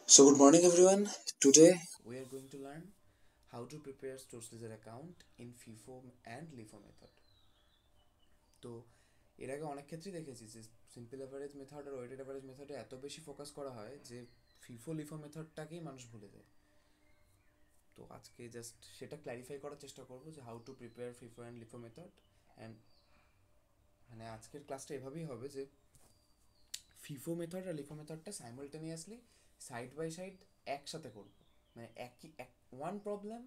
So good morning everyone. Today we are going to learn how to prepare source ledger account in FIFO and LIFO method. তো এর আগে অনেক ক্ষেত্রেই দেখেছি যে সিম্পল অ্যাভারেজ মেথড আর weighted average মেথডে এত বেশি ফোকাস করা হয় যে ফিফো লিফো মেথডটাকেই মানুষ ভুলে যায়। তো আজকে জাস্ট সেটা ক্ল্যারিফাই করার চেষ্টা করব যে how to prepare FIFO and LIFO method. And মানে আজকের ক্লাসটা এভাবেই হবে যে ফিফো মেথড আর লিফো মেথডটা সাইমালটেনিয়াসলি সাইড বাই সাইড একসাথে করব, মানে একই one problem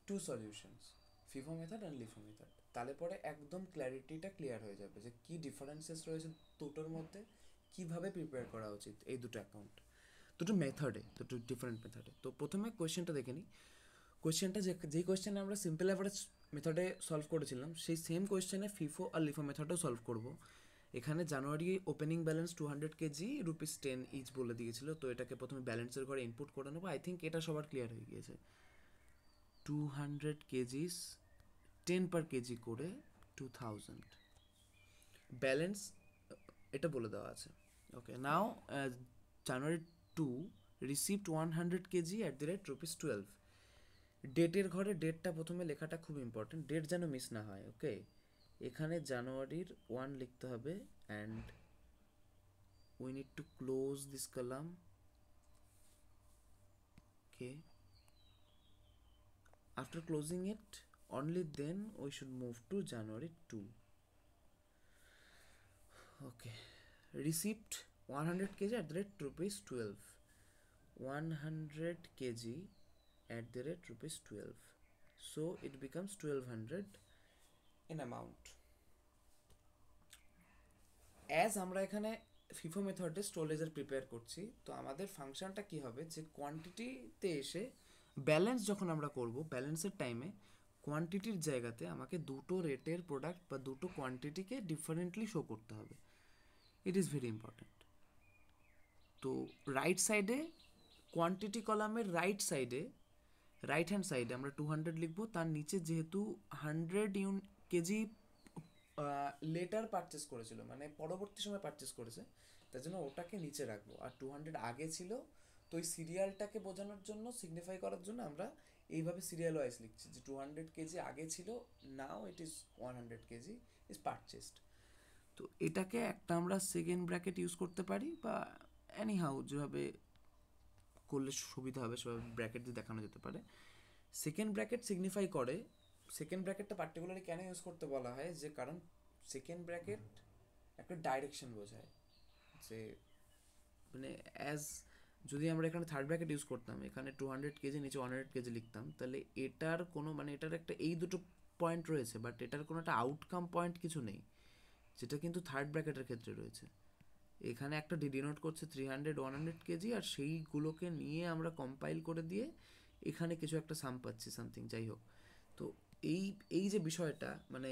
two solutions, FIFO method and LIFO method. তাহলে পরে একদম ক্ল্যারিটিটা ক্লিয়ার হয়ে যাবে যে কী ডিফারেন্সেস রয়েছে দুটোর মধ্যে, কীভাবে প্রিপেয়ার করা উচিত এই দুটো অ্যাকাউন্ট, দুটো মেথডে, দুটো ডিফারেন্ট মেথডে। তো প্রথমে কোয়েশ্চেনটা দেখে নিই। কোয়েশ্চেনটা যেই কোয়েশ্চেনে আমরা সিম্পল অ্যাভারেজ মেথডে সলভ করেছিলাম সেই সেম কোয়েশ্চেনে ফিফো আর লিফো মেথডেও সলভ করব। এখানে জানুয়ারি ওপেনিং ব্যালেন্স 200 কেজি ₹10 ইচ বলে দিয়েছিল, তো এটাকে প্রথমে ব্যালেন্সের ঘরে ইনপুট করে নেবো। আই থিঙ্ক এটা সবার ক্লিয়ার হয়ে গিয়েছে। 200 কেজিস 10 per কেজি করে 2000 ব্যালেন্স, এটা বলে দেওয়া আছে। ওকে, নাও জানুয়ারি 2 রিসিভড 100 কেজি @12। ডেটের ঘরে ডেটটা প্রথমে লেখাটা খুব ইম্পর্টেন্ট, ডেট যেন মিস না হয়। ওকে, এখানে জানুয়ারির 1 লিখতে হবে and we need to close this column. Okay, after closing it only then we should move to January 2. Okay, received 100 kg @12, 100 kg @12, so it becomes 1200 in amount. As আমরা এখানে FIFO মেথডে স্টোরেজের প্রিপেয়ার করছি, তো আমাদের ফাংশনটা কি হবে যে কোয়ান্টিটিতে এসে ব্যালেন্স যখন আমরা করব, ব্যালেন্সের টাইমে কোয়ান্টিটির জায়গাতে আমাকে দুটো রেটের প্রোডাক্ট বা দুটো কোয়ান্টিটিকে ডিফারেন্টলি শো করতে হবে। It is very important. তো রাইট সাইডে কোয়ান্টিটি কলামের রাইট হ্যান্ড সাইডে আমরা 200 লিখবো, তার নিচে যেহেতু 100 কেজি লেটার পারচেস করেছিল, মানে পরবর্তী সময় পারচেস করেছে, তার জন্য ওটাকে নিচে রাখবো। আর 200 আগে ছিল, তো ওই সিরিয়ালটাকে বোঝানোর জন্য, সিগনিফাই করার জন্য আমরা এইভাবে সিরিয়াল ওয়াইজ লিখছি যে 200 কেজি আগে ছিল, now it is 100 KG is purchased. তো এটাকে একটা আমরা সেকেন্ড ব্র্যাকেট ইউজ করতে পারি, বা এনি হাউ যেভাবে করলে সুবিধা হবে সেভাবে ব্র্যাকেট দিয়ে দেখানো যেতে পারে। সেকেন্ড ব্র্যাকেট সিগনিফাই করে, সেকেন্ড ব্র্যাকেটটা পার্টিকুলারলি কেন ইউজ করতে বলা হয়, যে কারণ সেকেন্ড ব্র্যাকেট একটা ডাইরেকশন বোঝায়, যে মানে অ্যাজ যদি আমরা এখানে থার্ড ব্র্যাকেট ইউজ করতাম, এখানে 200 কেজি নিচে 100 কেজি লিখতাম, তাহলে এটার কোনো মানে এটার একটা এই দুটো পয়েন্ট রয়েছে, বাট এটার কোনো একটা আউটকাম পয়েন্ট কিছু নেই, যেটা কিন্তু থার্ড ব্র্যাকেটের ক্ষেত্রে রয়েছে। এখানে একটা ডিনোট করছে 300 100 কেজি, আর সেইগুলোকে নিয়ে আমরা কম্পাইল করে দিয়ে এখানে কিছু একটা সাম পাচ্ছি, সামথিং, যাই হোক। তো এই এই যে বিষয়টা, মানে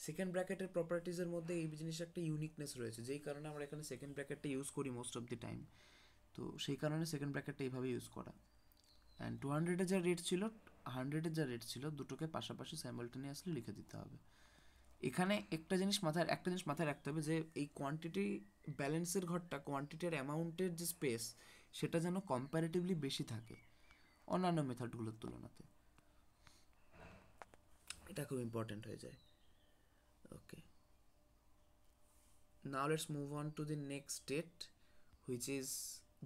সেকেন্ড ব্র্যাকেটের প্রপার্টিজের মধ্যে এই জিনিসের একটা ইউনিকনেস রয়েছে, যেই কারণে আমরা এখানে সেকেন্ড ব্র্যাকেটটা ইউজ করি মোস্ট অফ দি টাইম। তো সেই কারণে সেকেন্ড ব্র্যাকেটটা এইভাবে ইউজ করা। অ্যান্ড 200-এর যা রেট ছিল, 100-এর যা রেট ছিল, দুটোকে পাশাপাশি সাইমালটেনিয়াসলি লিখে দিতে হবে। এখানে একটা জিনিস মাথায় রাখতে হবে যে এই কোয়ান্টিটি ব্যালেন্সের ঘরটা, কোয়ান্টিটির অ্যামাউন্টের যে স্পেস, সেটা যেন কম্প্যারেটিভলি বেশি থাকে অন্যান্য মেথডগুলোর তুলনাতে। এটা খুব ইম্পর্টেন্ট হয়ে যায়। Okay, now let's move on to the next date, which is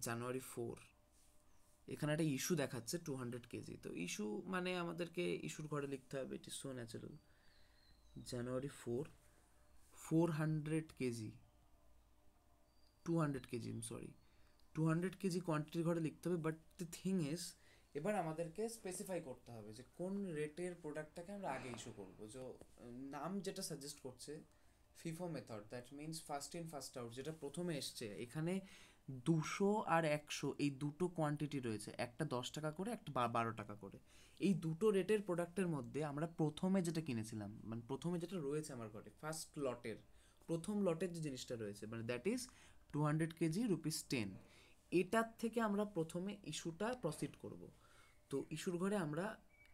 January 4। এখানে একটা ইস্যু দেখাচ্ছে 200 কেজি, তো ইস্যু মানে আমাদেরকে ইস্যুর ঘরে লিখতে হবে, it is so natural. January 4 400 KG 200 KG, sorry, 200 KG কোয়ান্টিটির ঘরে লিখতে হবে। বাট দ্য থিং ইজ, এবার আমাদেরকে স্পেসিফাই করতে হবে যে কোন রেটের প্রোডাক্টটাকে আমরা আগে ইস্যু করবো। যে নাম যেটা সাজেস্ট করছে FIFO method, that means first in first out, যেটা প্রথমে এসছে। এখানে 200 আর 100 এই দুটো কোয়ান্টিটি রয়েছে, একটা 10 টাকা করে, একটা 12 টাকা করে। এই দুটো রেটের প্রোডাক্টের মধ্যে আমরা প্রথমে যেটা কিনেছিলাম, মানে প্রথমে যেটা রয়েছে আমার ঘরে, ফার্স্ট লটের প্রথম লটের যে জিনিসটা রয়েছে, মানে দ্যাট ইজ 200 কেজি ₹10, এটার থেকে আমরা প্রথমে ইস্যুটা প্রসিড করব। তো ইস্যুর ঘরে আমরা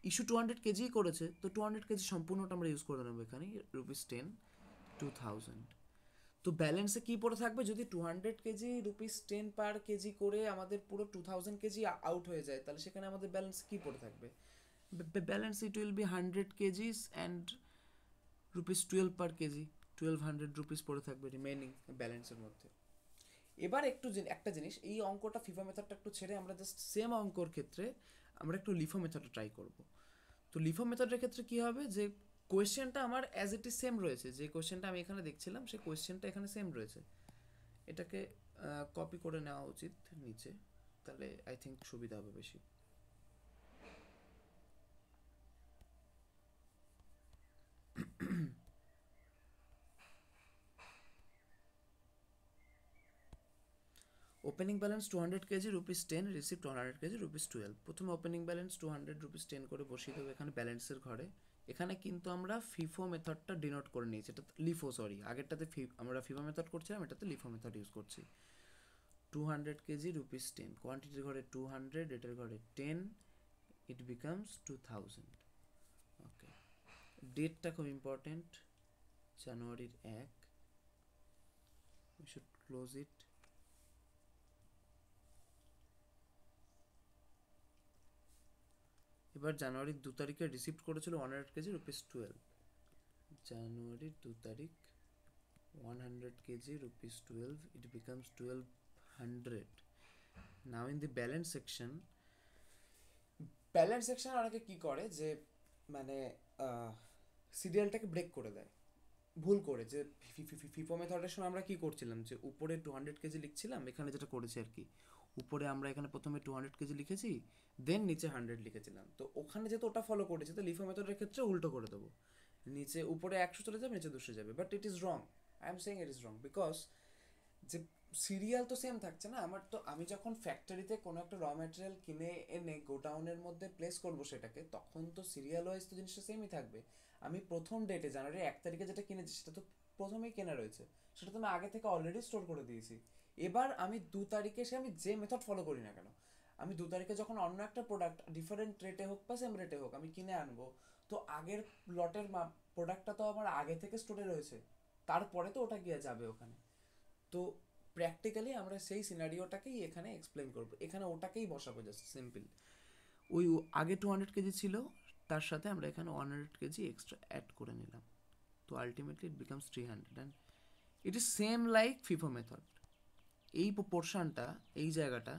ইস্যু 200 কেজি করেছে, তো 200 কেজি সম্পূর্ণটা আমরা ইউজ করে নেবো এখানে, ₹10 2000। তো ব্যালেন্সে কি পড়ে থাকবে, যদি 200 কেজি ₹10 পার কেজি করে আমাদের পুরো 2000 কেজি আউট হয়ে যায়, তাহলে সেখানে আমাদের ব্যালেন্স কি পড়ে থাকবে? Balance it will be 100 KGs and ₹12 per KG, 1200 rupees পড়ে থাকবে রিমেইনিং ব্যালেন্সের মধ্যে। এবার একটু একটা জিনিস, এই অঙ্কটা ফিফা মেথডটা একটু ছেড়ে আমরা জাস্ট সেম অঙ্কর ক্ষেত্রে আমরা একটু লিফো মেথডটা ট্রাই করব। তো লিফো মেথডের ক্ষেত্রে কি হবে, যে কোয়েশ্চেনটা আমার অ্যাজ ইট ইজ সেম রয়েছে, যে কোয়েশ্চেনটা আমি এখানে দেখছিলাম সেই কোয়েশ্চেনটা এখানে সেম রয়েছে। এটাকে কপি করে নেওয়া উচিত নিচে, তাহলে আই থিঙ্ক সুবিধা হবে বেশি। Opening balance 200 KG ₹10, receipt 100 KG ₹12। প্রথমে ওপেনিং ব্যালেন্স 200 ₹10 করে বসিয়ে দেবো এখানে ব্যালেন্সের ঘরে। এখানে কিন্তু আমরা ফিফো মেথডটা ডিনোট করে নিয়েছি, এটা লিফো, সরি আগেরটাতে আমরা ফিফো মেথড করছিলাম, এটাতে লিফো মেথড ইউজ করছি। 200 কেজি ₹10, কোয়ান্টিটির ঘরে 200, এটার ঘরে 10, ইট বিকামস 2000। ওকে, ডেটটা খুব ইম্পর্টেন্ট, জানুয়ারির 1, উই শুড ক্লোজ ইট। এবার জানুয়ারির 2 তারিখে রিসিপ্ট করেছিল 100 কেজি ₹12। জানুয়ারির 2 তারিখ 100 KG ₹12, it becomes 1200. Now in the balance section, balance section অনেকে কি করে যে মানে সিরিয়ালটাকে ব্রেক করে দেয় ভুল করে, যে ফিফো মেথডের সময় আমরা কি করছিলাম, যে উপরে 200 কেজি লিখছিলাম, এখানে যেটা করেছি আর কি, উপরে আমরা এখানে প্রথমে 200 কেজি লিখেছি, দেন নিচে 100 লিখেছিলাম। তো ওখানে যেহেতু ওটা ফলো করেছি, তো লিফো মেথডের ক্ষেত্রে উল্টো করে দেবো, নিচে উপরে 100 চলে যাবে, নিচে 200 যাবে। But it is wrong, I am saying it is wrong, because যে সিরিয়াল তো সেম থাকছে না আমার। তো আমি যখন ফ্যাক্টরিতে কোনো একটা র ম্যাটেরিয়াল কিনে এনে গোডাউনের মধ্যে প্লেস করবো সেটাকে, তখন তো সিরিয়াল ওয়াইজ তো জিনিসটা সেমই থাকবে। আমি প্রথম ডেটে জানুয়ারি 1 তারিখে যেটা কিনেছি সেটা তো প্রথমেই কেনা রয়েছে, সেটা তো আমি আগে থেকে অলরেডি স্টোর করে দিয়েছি। এবার আমি 2 তারিখে আমি যে মেথড ফলো করি না কেন, আমি 2 তারিখে যখন অন্য একটা প্রোডাক্ট ডিফারেন্ট রেটে হোক বা সেম রেটে হোক আমি কিনে আনবো, তো আগের লটের প্রোডাক্টটা তো আমার আগে থেকে স্টোরে রয়েছে, তারপরে তো ওটা গিয়ে যাবে ওখানে। তো প্র্যাকটিক্যালি আমরা সেই সিনারিওটাকেই এখানে এক্সপ্লেন করবো, এখানে ওটাকেই বসাবো, জাস্ট সিম্পল। ওই আগে 200 কেজি ছিল, তার সাথে আমরা এখানে 100 কেজি এক্সট্রা অ্যাড করে নিলাম, তো ultimately it becomes 300 and it is same like FIFO method. এই পোর্শনটা, এই জায়গাটা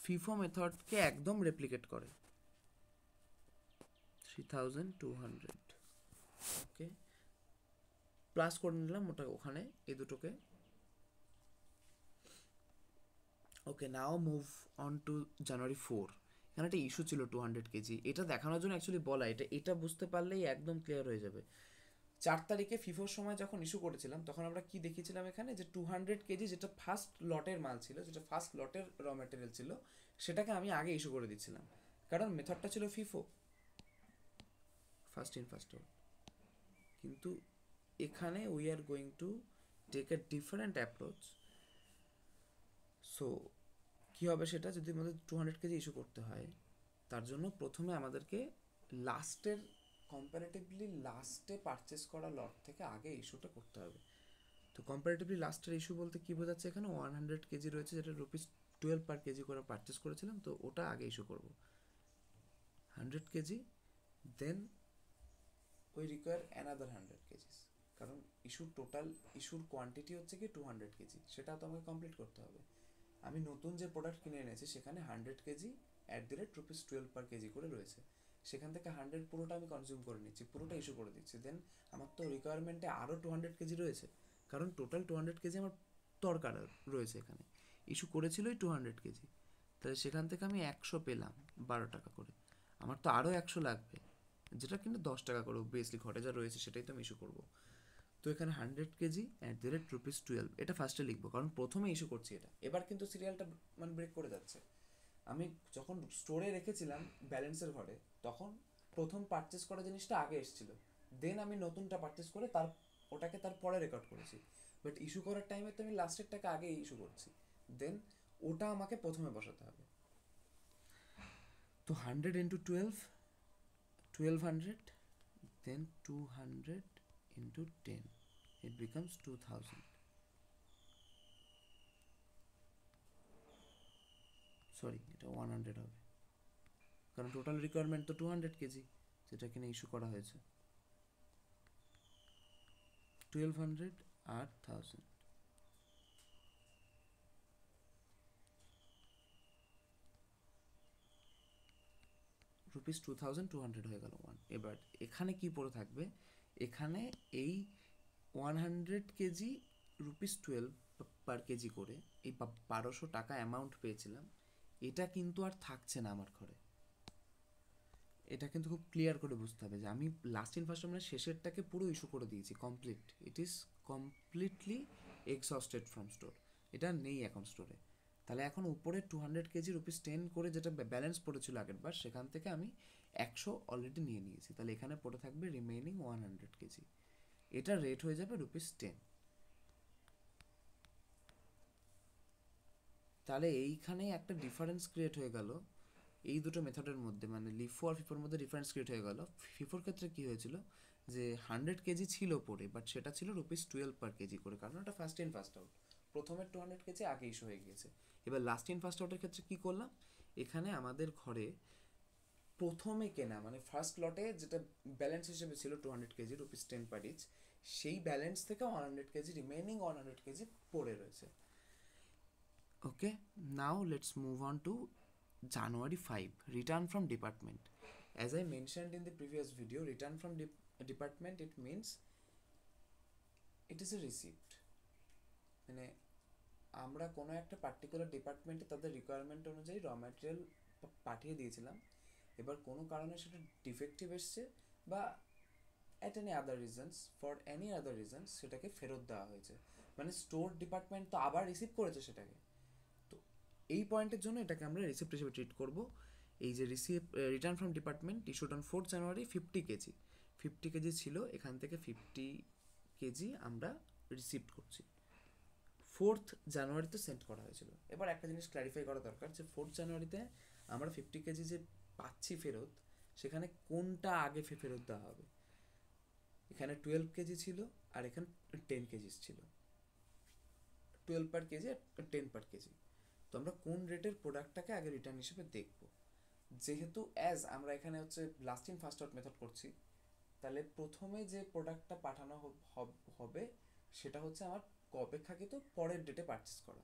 ফিফো মেথডকে একদম রেপ্লিকেট করে, 3200। ওকে, প্লাস করে নিলাম ওটা ওখানে, এই দুটোকে। ওকে, নাও মুভ অন টু জানুয়ারি 4। এখানে একটা ইস্যু ছিল 200 কেজি, এটা দেখানোর জন্য অ্যাকচুয়ালি বলা, এটা বুঝতে পারলেই একদম ক্লিয়ার হয়ে যাবে। 4 তারিখে ফিফোর সময় যখন ইস্যু করেছিলাম, তখন আমরা কি দেখিয়েছিলাম এখানে, যে 200 কেজি যেটা ফার্স্ট লটের মাল ছিল, যেটা ফার্স্ট লটের র ম্যাটেরিয়াল ছিল, সেটাকে আমি আগে ইস্যু করে দিচ্ছিলাম, কারণ মেথডটা ছিল FIFO, first in first out. কিন্তু এখানে we are going to take a different approach. So কী হবে সেটা, যদি আমাদের 200 কেজি ইস্যু করতে হয়, তার জন্য প্রথমে আমাদেরকে লাস্টের কম্পারেটিভলি লাস্টে পারচেস করা লট থেকে আগে ইস্যুটা করতে হবে। তো কম্পারেটিভলি লাস্টের ইস্যু বলতে কী বোঝাচ্ছে, এখানে 100 কেজি রয়েছে, যেটা ₹12 পার কেজি করে পারচেস করেছিলাম, তো ওটা আগে ইস্যু করব 100 kg, then we require another 100 kgs, কারণ ইস্যুর কোয়ান্টিটি হচ্ছে কি 200 কেজি, সেটা তো আমাকে কমপ্লিট করতে হবে। আমি নতুন যে প্রোডাক্ট কিনে এনেছি সেখানে 100 কেজি @12 পার কেজি করে রয়েছে, সেখান থেকে 100 পুরোটা আমি কনজিউম করে নিচ্ছি, পুরোটা ইস্যু করে দিচ্ছি। দেন আমার তো রিকোয়ারমেন্টে আরও 200 কেজি রয়েছে, কারণ টোটাল 200 কেজি আমার দরকার রয়েছে এখানে, ইস্যু করেছিলই 200 কেজি, তাহলে সেখান থেকে আমি 100 পেলাম 12 টাকা করে, আমার তো আরও 100 লাগবে, যেটা কিন্তু 10 টাকা করে বেসলি ঘটে যা রয়েছে সেটাই তো আমি ইস্যু করবো। তো এখানে 100 কেজি @12, এটা ফার্স্টে লিখবো, কারণ প্রথমে ইস্যু করছি এটা। এবার কিন্তু সিরিয়ালটা মানে ব্রেক করে যাচ্ছে, আমি যখন স্টোরে রেখেছিলাম ব্যালেন্সের ঘরে, তখন প্রথম পারচেস করা জিনিসটা আগে এসেছিলো, দেন আমি নতুনটা পারচেস করে ওটাকে তার পরে রেকর্ড করেছি। বাট ইস্যু করার টাইমে তো আমি লাস্টেরটাকে আগে ইস্যু করছি, দেন ওটা আমাকে প্রথমে বসাতে হবে। তো 100 into 12, 1200, then 200 into 10, it becomes 2000, sorry এটা 100 হবে, কারণ টোটাল রিকোয়ারমেন্ট তো 200 কেজি, যেটা কিনা ইস্যু করা হয়েছে। 1200 আর 1000, রুপিস 2200 হয়ে গেল ওয়ান। এবার এখানে কি পড়ে থাকবে, এখানে এই 100 কেজি রুপিস 12 পার কেজি করে এই 1200 টাকা অ্যামাউন্ট পেয়েছিলাম, এটা কিন্তু আর থাকছে না আমার ঘরে। এটা কিন্তু খুব ক্লিয়ার করে বুঝতে হবে যে আমি লাস্ট ইন ফার্স্ট মানে শেষেরটাকে পুরো ইস্যু করে দিয়েছি, complete, it is completely exhausted from store, এটা নেই এখন স্টোরে। তাহলে এখন উপরে 200 কেজি রুপিস 10 করে যেটা ব্যালেন্স পড়েছিল আগের বার, সেখান থেকে আমি 100 অলরেডি নিয়ে নিয়েছি, তাহলে এখানে পড়ে থাকবে রিমেইনিং 100 কেজি, এটা রেট হয়ে যাবে রুপিস 10। তাহলে এইখানে একটা ডিফারেন্স ক্রিয়েট হয়ে গেল এই দুটো মেথডের মধ্যে, মানে লিফো আর ফিফোর মধ্যে ডিফারেন্স ক্রিয়েট হয়ে গেল। ফিফোর ক্ষেত্রে কী হয়েছিল যে 100 কেজি ছিল পরে, বাট সেটা ছিল রুপিস 12 পার কেজি করে, কারণ ওটা ফার্স্ট ইন ফার্স্ট আউট, প্রথমের 200 কেজি আগে ইস্যু হয়ে গিয়েছে। এবার লাস্ট ইন ফার্স্ট আউটের ক্ষেত্রে কী করলাম, এখানে আমাদের ঘরে প্রথমে কেনা মানে ফার্স্ট লটে যেটা ব্যালেন্স হিসেবে ছিল 200 কেজি রুপিস 10 পার ইচ, সেই ব্যালেন্স থেকে 100 কেজি রিমেইনিং 100 কেজি পড়ে রয়েছে। Okay, now let's move on to January 5, return from department. As I mentioned in the previous video, return from department, it means it is a receipt. মানে আমরা কোনো একটা particular ডিপার্টমেন্টে তাদের requirement অনুযায়ী র ম্যাটেরিয়াল পাঠিয়ে দিয়েছিলাম, এবার কোনো কারণে সেটা ডিফেক্টিভ এসছে বা at any other reasons, for any other reasons সেটাকে ফেরত দেওয়া হয়েছে, মানে স্টোর ডিপার্টমেন্ট তো আবার রিসিভ করেছে সেটাকে, এই পয়েন্টের জন্য এটাকে আমরা রিসিপ্ট হিসেবে ট্রিট করব। এই যে return from department issued on 4 January 50 KG, 50 KG ছিল, এখান থেকে 50 কেজি আমরা রিসিপ্ট করছি, 4th জানুয়ারিতে সেন্ড করা হয়েছিল। এবার একটা জিনিস ক্ল্যারিফাই করা দরকার যে 4th জানুয়ারিতে আমরা 50 কেজি যে পাচ্ছি ফেরত, সেখানে কোনটা আগে ফেরত দেওয়া হবে। এখানে 12 কেজি ছিল আর এখানে 10 কেজি ছিল, 12 পার কেজি আর 10 পার কেজি। তো আমরা কোন রেটের প্রোডাক্টটাকে আগে রিটার্ন হিসেবে দেখব, যেহেতু অ্যাজ আমরা এখানে হচ্ছে last in first out method করছি, তাহলে প্রথমে যে প্রোডাক্টটা পাঠানো হবে সেটা হচ্ছে আমার অপেক্ষাকৃত পরের ডেটে পারচেস করা,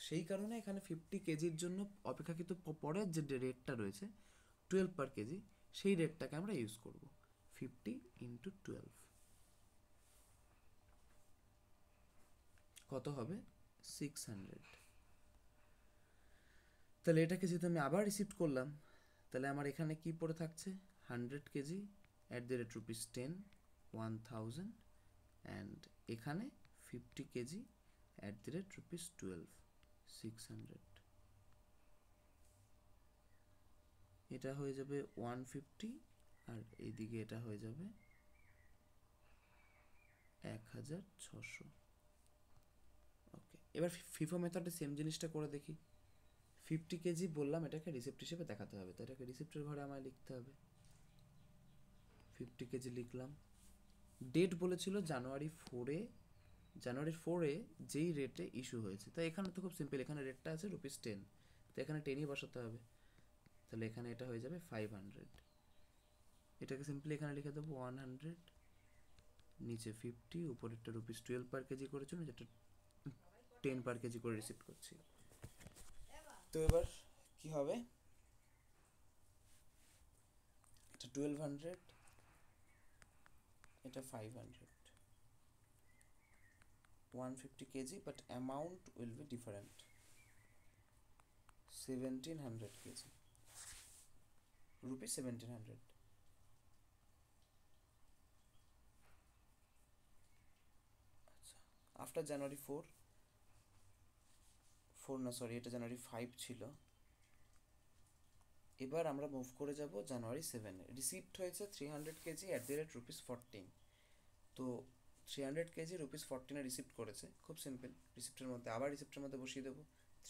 সেই কারণে এখানে 50 কেজির জন্য অপেক্ষাকৃত পরের যে রেটটা রয়েছে 12 পার কেজি, সেই রেটটাকে আমরা ইউজ করব, 50 ইন্টু 12 কত হবে 600। তাহলে এটাকে যেহেতু আমি আবার রিসিপ্ট করলাম, তাহলে আমার এখানে কি পড়ে থাকছে 100 KG at the rate rupees 10, 1000, and এখানে 50 KG at the rate rupees 12, 600। এটা হয়ে যাবে 150 আর এইদিকে এটা হয়ে যাবে 1600। ওকে, এবার ফিফো মেথডে সেম জিনিসটা করে দেখি। 50 কেজি বললাম এটাকে রিসিপ্ট হিসেবে দেখাতে হবে, তো এটাকে রিসিপ্টের ঘরে আমায় লিখতে হবে, 50 কেজি লিখলাম। ডেট বলেছিল জানুয়ারির 4-এ যেই রেটে ইস্যু হয়েছে, তাই এখানে তো খুব সিম্পল, এখানে রেটটা আছে রুপিস 10, তো এখানে 10ই বসাতে হবে, তাহলে এখানে এটা হয়ে যাবে 500। এটাকে সিম্পলি এখানে লিখে দেবো 100, নিচে 50, উপরেরটা রুপিস 12 পার কেজি করেছিল, যেটা 10 পার কেজি করে রিসিপ্ট করছি। তো এবার কি হবে, এটা 1200, এটা 500, 150 kg, but amount will be different, 1700 kg, rupees 1700। আচ্ছা, আফটার জানুয়ারি 4 না সরি, এটা জানুয়ারি 5 ছিল। এবার আমরা মুভ করে যাব জানুয়ারি 7। রিসিপ্ট হয়েছে 300 KG at the rate rupees 14, তো 300 কেজি রুপিস 14 রিসিপ্ট করেছে, খুব সিম্পল, রিসিপ্টের মধ্যে আবার রিসিপ্টের মধ্যে বসিয়ে দেবো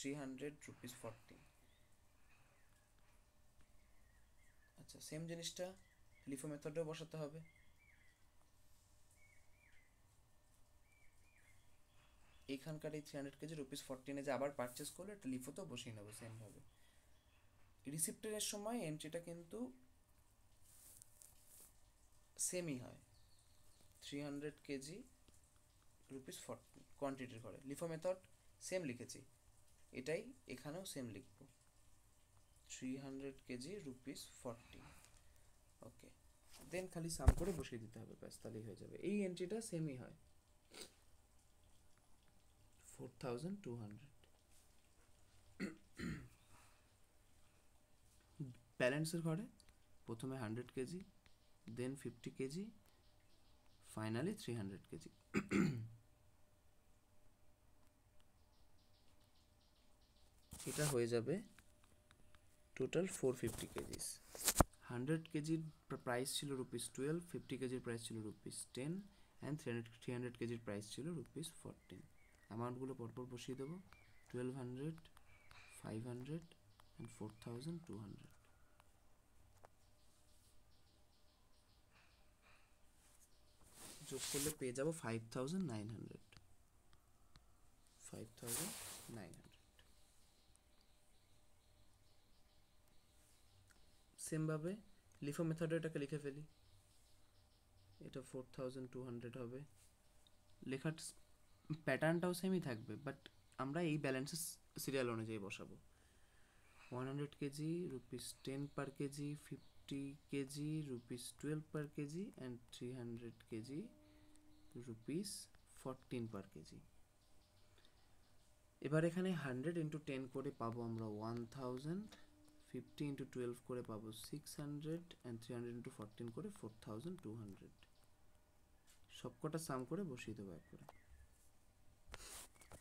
300 রুপিস 14। আচ্ছা, সেম জিনিসটা লিফো মেথডেও বসাতে হবে। এইখানকার এই 300 কেজি রুপিস 14 যে আবার পারচেস করলে একটা লিফোতেও বসিয়ে নেবো সেমভাবে। রিসিপ্টের সময় এন্ট্রিটা কিন্তু সেমই হয়, 300 কেজি রুপিস 14 কোয়ান্টিটির ঘরে। লিফো মেথড সেম লিখেছি, এটাই এখানেও সেম লিখবো, 300 কেজি রুপিস 14। ওকে, দেন খালি সাম করে বসিয়ে দিতে হবে, ব্যাস তাহলেই হয়ে যাবে। এই এন্ট্রিটা সেমই হয়, 4200। ব্যালেন্সের ঘরে প্রথমে 100 কেজি, দেন 50 কেজি, ফাইনালি 300 কেজি। এটা হয়ে যাবে টোটাল 450 কেজিস। 100 কেজির প্রাইস ছিল ₹12, 50 কেজির প্রাইস ছিল ₹10 অ্যান্ড 300 কেজির প্রাইস ছিল ₹14। অ্যামাউন্টগুলো পরপর বসিয়ে দেবো, 1200, 500 অ্যান্ড 4200। যোগ করলে পেয়ে যাবো 5900। 5900। সেমভাবে লিফো মেথডে এটাকে লিখে ফেলি, এটা 4200 হবে। লেখার প্যাটার্নটাও সেমই থাকবে, বাট আমরা এই ব্যালেন্সের সিরিয়াল অনুযায়ী বসাবো। 100 KG ₹10 per KG, 50 KG ₹12 per KG and 300 KG ₹14 per KG. এবার এখানে 100 ইন্টু 10 করে পাবো আমরা 1000, 50 ইন্টু 12 করে পাবো 600 অ্যান্ড 300 ইন্টু 14 করে 4200। সবকটা সাম করে বসিয়ে দেবো একবারে।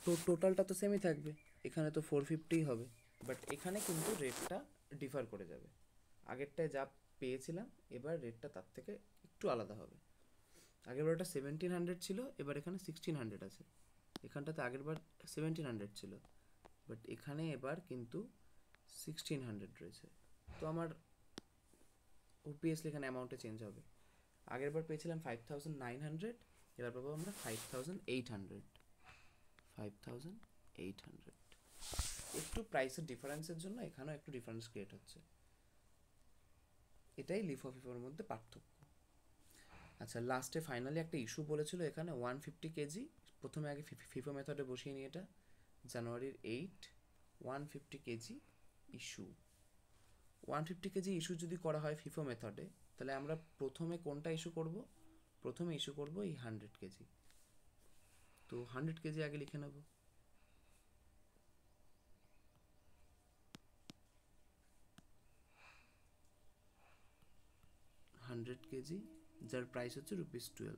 তো টোটালটা তো সেমই থাকবে, এখানে তো 450 হবে, বাট এখানে কিন্তু রেটটা ডিফার করে যাবে। আগেরটায় যা পেয়েছিলাম এবার রেটটা তার থেকে একটু আলাদা হবে। আগেরবার ওটা 1700 ছিল, এবার এখানে 1600 আছে। এখানটাতে আগেরবার 1700 ছিল, বাট এখানে এবার কিন্তু 1600 রয়েছে। তো আমার ওপিএসলি এখানে অ্যামাউন্টে চেঞ্জ হবে। আগেরবার পেয়েছিলাম 5900, এবার পাবো আমরা 5800। 5800। একটু প্রাইসের ডিফারেন্সের জন্য এখানেও একটু ডিফারেন্স ক্রিয়েট হচ্ছে, এটাই লিফো ফিফোর মধ্যে পার্থক্য। আচ্ছা, লাস্টে ফাইনালি একটা ইস্যু বলেছিল এখানে 150 কেজি। প্রথমে আগে ফিফো মেথডে বসিয়ে নিই, এটা জানুয়ারির 8, 150 কেজি ইস্যু। 150 কেজি ইস্যু যদি করা হয় ফিফো মেথডে, তাহলে আমরা প্রথমে কোনটা ইস্যু করব? প্রথমে ইস্যু করব এই 100 কেজি। তো 100 কেজি আগে লিখে নেব, 100 কেজি যার প্রাইস হচ্ছে ₹12।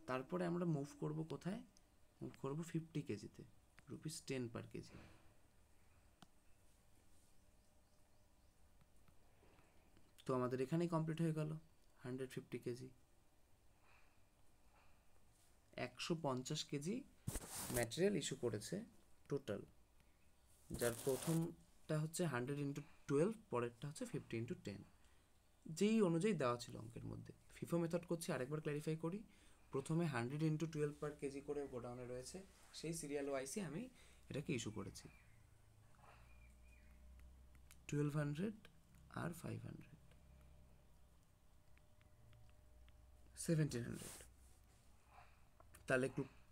তারপরে আমরা মুভ করব কোথায়? মুভ করব 50 কেজিতে, ₹10 per কেজি। তো আমাদের এখানেই কমপ্লিট হয়ে গেল 150 কেজি। 150 কেজি ম্যাটেরিয়াল ইস্যু করেছে টোটাল, যার প্রথমটা হচ্ছে 100 ইন্টু 12, পরেরটা হচ্ছে 50 ইন্টু 10, যেই অনুযায়ী দেওয়া ছিল অঙ্কের মধ্যে। ফিফো মেথড করছি, আরেকবার ক্ল্যারিফাই করি। প্রথমে 100 ইন্টু 12 পার কেজি করে গোডাউনে রয়েছে, সেই সিরিয়াল ওয়াইসে আমি এটাকে ইস্যু করেছি, 1200 আর 500, 1700। তাহলে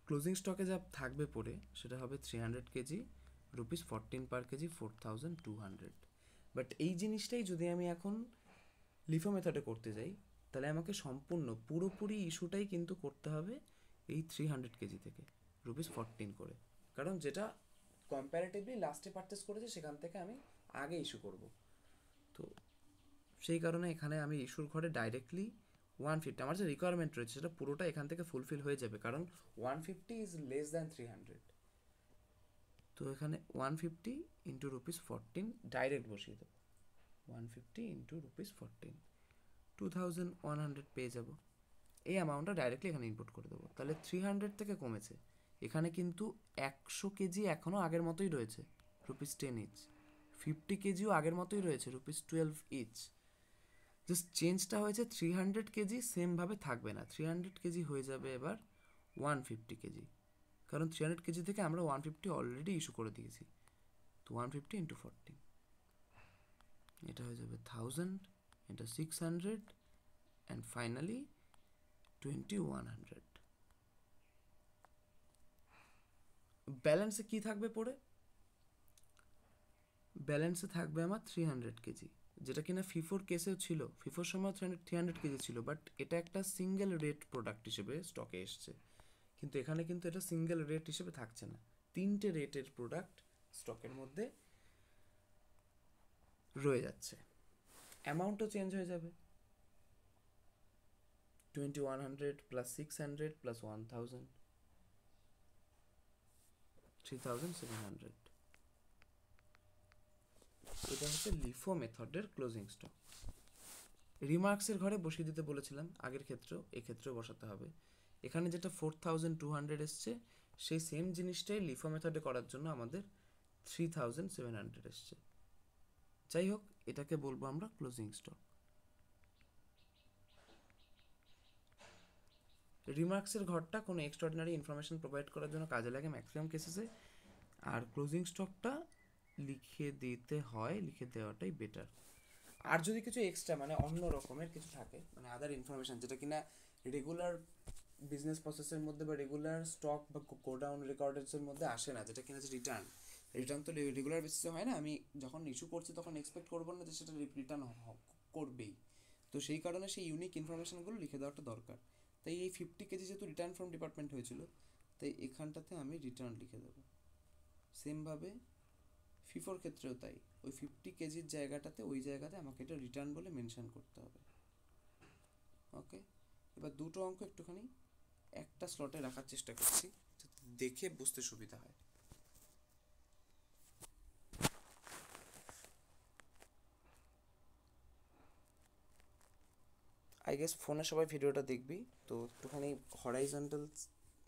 ক্লোজিং স্টকে যা থাকবে পড়ে সেটা হবে 300 কেজি, ₹14 পার কেজি, 4200। বাট এই জিনিসটাই যদি আমি এখন লিফো মেথডে করতে যাই, তাহলে আমাকে সম্পূর্ণ পুরোপুরি ইস্যুটাই কিন্তু করতে হবে এই 300 কেজি থেকে ₹14 করে, কারণ যেটা কম্প্যারেটিভলি লাস্টে পারচেস করেছে সেখান থেকে আমি আগে ইস্যু করব। তো সেই কারণে এখানে আমি ইস্যুর ঘরে ডাইরেক্টলি 150, আমার যে রিকোয়ারমেন্ট রয়েছে সেটা পুরোটা এখান থেকে ফুলফিল হয়ে যাবে, কারণ 150 ইজ লেস দ্যান 300। তো এখানে 150 ইন্টু ₹14 ডাইরেক্ট বসিয়ে দেবো, 150 ইন্টু ₹14, 2100 পেয়ে যাব। এই অ্যামাউন্টটা ডাইরেক্টলি এখানে ইনপুট করে দেবো। তাহলে 300 থেকে কমেছে, এখানে কিন্তু 100 কেজি এখনও আগের মতোই রয়েছে, ₹10 ইচ। 50 কেজিও আগের মতোই রয়েছে, ₹12 ইচ। জাস্ট চেঞ্জটা হয়েছে 300 কেজি সেমভাবে থাকবে না, 300 কেজি হয়ে যাবে এবার 150 কেজি, কারণ 300 কেজি থেকে আমরা 150 অলরেডি ইস্যু করে দিয়েছি। তো 150 ইন্টু 40, এটা হয়ে যাবে 1000, এটা 600, অ্যান্ড ফাইনালি 2100। ব্যালেন্সে কি থাকবে পড়ে? ব্যালেন্সে থাকবে আমার 300 কেজি, যেটা কিনা ফিফোর কেসেও ছিল। ফিফোর সময় 300 কেজি ছিল, বাট এটা একটা সিঙ্গেল রেট প্রোডাক্ট হিসেবে স্টকে এসছে। কিন্তু এখানে কিন্তু এটা সিঙ্গেল রেট হিসেবে থাকছে না, 3টে রেটের প্রোডাক্ট স্টকের মধ্যে রয়ে যাচ্ছে। অ্যামাউন্টও চেঞ্জ হয়ে যাবে, 2100 প্লাস 600 প্লাস 1000, 3700। এটা হচ্ছে লিফো মেথডের ক্লোজিং স্টক। রিমার্কসের ঘরে বসিয়ে দিতে বলেছিলাম আগের ক্ষেত্রেও, এক্ষেত্রেও বসাতে হবে। এখানে যেটা 4200 এসছে, সেই সেম জিনিসটাই লিফো মেথডে করার জন্য আমাদের 3700 এসছে। যাই হোক, এটাকে বলবো আমরা ক্লোজিং স্টক। রিমার্কসের ঘরটা কোনো এক্সট্রাঅর্ডিনারি ইনফরমেশন প্রোভাইড করার জন্য কাজে লাগে ম্যাক্সিমাম কেসেসে, আর ক্লোজিং স্টকটা লিখে দিতে হয়, লিখে দেওয়াটাই বেটার। আর যদি কিছু এক্সট্রা মানে অন্য রকমের কিছু থাকে, মানে আদার ইনফরমেশন যেটা কিনা রেগুলার বিজনেস প্রসেসের মধ্যে বা রেগুলার স্টক বা গোডাউন রেকর্ডের মধ্যে আসে না, যেটা কিনা যে রিটার্ন তো রেগুলার বেসিসে হয় না, আমি যখন ইস্যু করছি তখন এক্সপেক্ট করবো না যে সেটা রিটার্ন করবেই। তো সেই কারণে সেই ইউনিক ইনফরমেশনগুলো লিখে দেওয়াটা দরকার। তাই এই 50 কেজি যেহেতু রিটার্ন ফ্রম ডিপার্টমেন্ট হয়েছিল, তাই এখানটাতে আমি রিটার্ন লিখে দেবো। সেমভাবে ফিফোর ক্ষেত্রেও তাই, ওই 50 কেজির জায়গাটাতে ওই জায়গাতে আমাকে এটা রিটার্ন বলে মেনশন করতে হবে। ওকে, এবার দুটো অঙ্ক একটুখানি একটা স্লটে রাখার চেষ্টা করছি, দেখে বুঝতে সুবিধা হয়। আই গেস ফোনে সবাই ভিডিওটা দেখবি, তো একটুখানি হরাইজন্টাল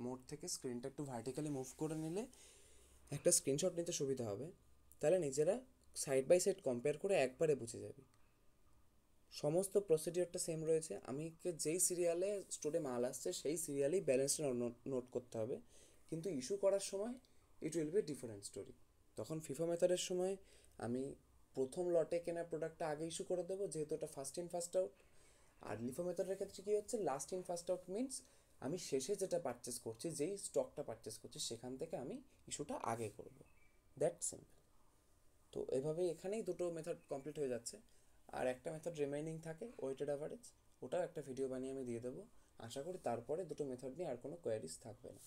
মোড থেকে স্ক্রিনটা একটু ভার্টিক্যালি মুভ করে নিলে একটা স্ক্রিনশট নিতে সুবিধা হবে। তাহলে নিজেরা সাইড বাই সাইড কম্পেয়ার করে একবারে বুঝে যাবি। সমস্ত প্রসিডিওরটা সেম রয়েছে। আমি যেই সিরিয়ালে স্টোরে মাল আসছে সেই সিরিয়ালেই ব্যালেন্সটা নোট করতে হবে, কিন্তু ইস্যু করার সময় it will be different story. তখন ফিফা মেথডের সময় আমি প্রথম লটে কেনা প্রোডাক্টটা আগে ইস্যু করে দেবো, যেহেতু এটা ফার্স্ট ইন ফার্স্ট আউট। আর লিফো মেথডের ক্ষেত্রে কী হচ্ছে, last in first out means আমি শেষে যেটা পারচেস করছি, যেই স্টকটা পারচেস করছি সেখান থেকে আমি ইস্যুটা আগে করব। That simple. তো এভাবেই এখানেই দুটো মেথড কমপ্লিট হয়ে যাচ্ছে। আর একটা মেথড রিমেইনিং থাকে, ওয়েটেড অ্যাভারেজ, ওটাও একটা ভিডিও বানিয়ে আমি দিয়ে দেবো। আশা করি তারপরে দুটো মেথড নিয়ে আর কোনো কোয়ারিজ থাকবে না।